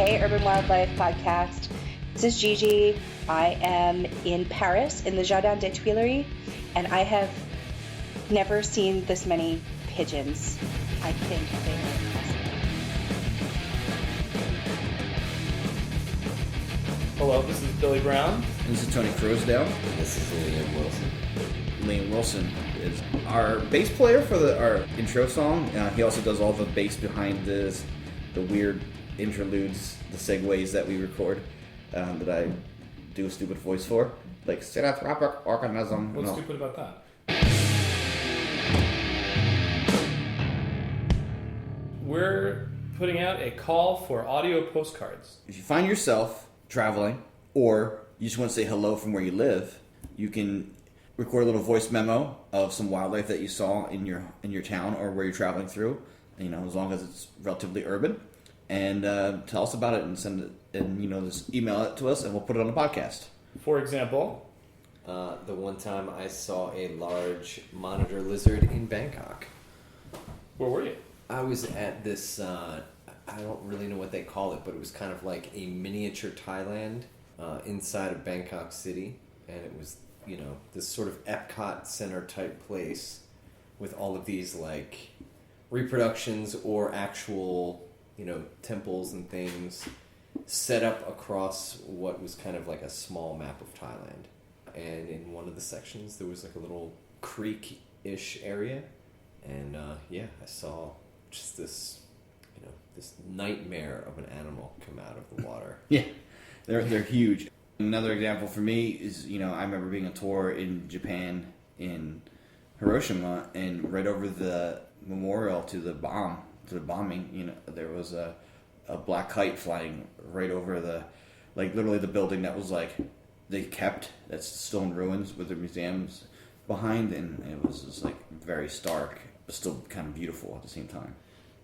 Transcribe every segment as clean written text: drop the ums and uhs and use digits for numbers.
Hey, Urban Wildlife Podcast. This is Gigi. I am in Paris in the Jardin des Tuileries, and I have never seen this many pigeons. I think they are impressive. Hello, this is Billy Brown. This is Tony Croasdale. And this is Liam Wilson. Liam Wilson is our bass player for our intro song. He also does all the bass behind the weird interludes, the segues that we record, that I do a stupid voice for, like Cerathopic organism. What's stupid about that? We're putting out a call for audio postcards. If you find yourself traveling, or you just want to say hello from where you live, you can record a little voice memo of some wildlife that you saw in your town or where you're traveling through. As long as it's relatively urban, and tell us about it and send it, and just email it to us, and we'll put it on the podcast. For example, the one time I saw a large monitor lizard in Bangkok. where were you? I was at this, I don't really know what they call it, but it was kind of like a miniature Thailand inside of Bangkok City. And it was, this sort of Epcot Center type place with all of these like reproductions or actual, temples and things set up across what was kind of like a small map of Thailand. And in one of the sections, there was like a little creek-ish area. And I saw just this, this nightmare of an animal come out of the water. Yeah, they're huge. Another example for me is, I remember being on tour in Japan in Hiroshima, and right over the memorial to the bombing, there was a black kite flying right over literally the building that was like they kept, that's still in ruins with the museums behind, and it was just like very stark, but still kind of beautiful at the same time.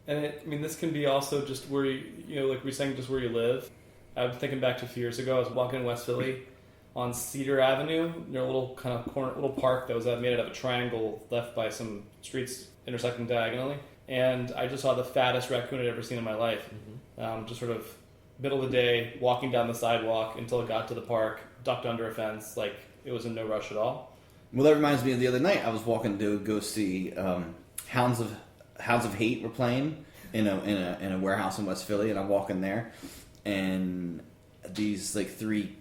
And this can be also just where like we saying, just where you live. I'm thinking back to a few years ago. I was walking in West Philly on Cedar Avenue near a little kind of corner, little park that was made out of a triangle left by some streets intersecting diagonally. And I just saw the fattest raccoon I'd ever seen in my life. Mm-hmm. Just sort of middle of the day, walking down the sidewalk until it got to the park, ducked under a fence, like it was in no rush at all. Well, that reminds me of the other night. I was walking to go see Hounds of Hate were playing in a warehouse in West Philly, and I'm walking there, and these like three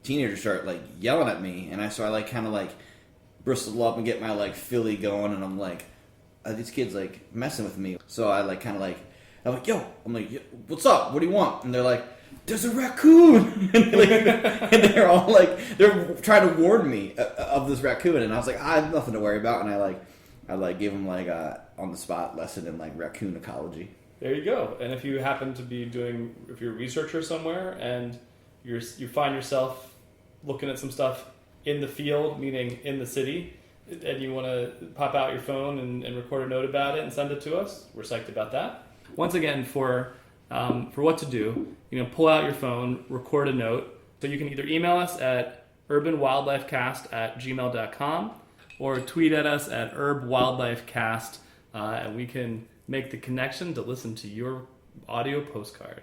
teenagers start like yelling at me, and I kind of bristle up and get my like Philly going, and I'm like, are these kids like messing with me? So I I'm like, yo, what's up? What do you want? And they're like, there's a raccoon, and they're all like, they're trying to warn me of this raccoon, and I was like, I have nothing to worry about, and I gave them like a on the spot lesson in like raccoon ecology. There you go. And if you happen to be if you're a researcher somewhere and you find yourself looking at some stuff in the field, meaning in the city, and you want to pop out your phone and record a note about it and send it to us, we're psyched about that. Once again, for what to do, pull out your phone, record a note. So you can either email us at urbanwildlifecast@gmail.com or tweet at us at urbwildlifecast, and we can make the connection to listen to your audio postcard.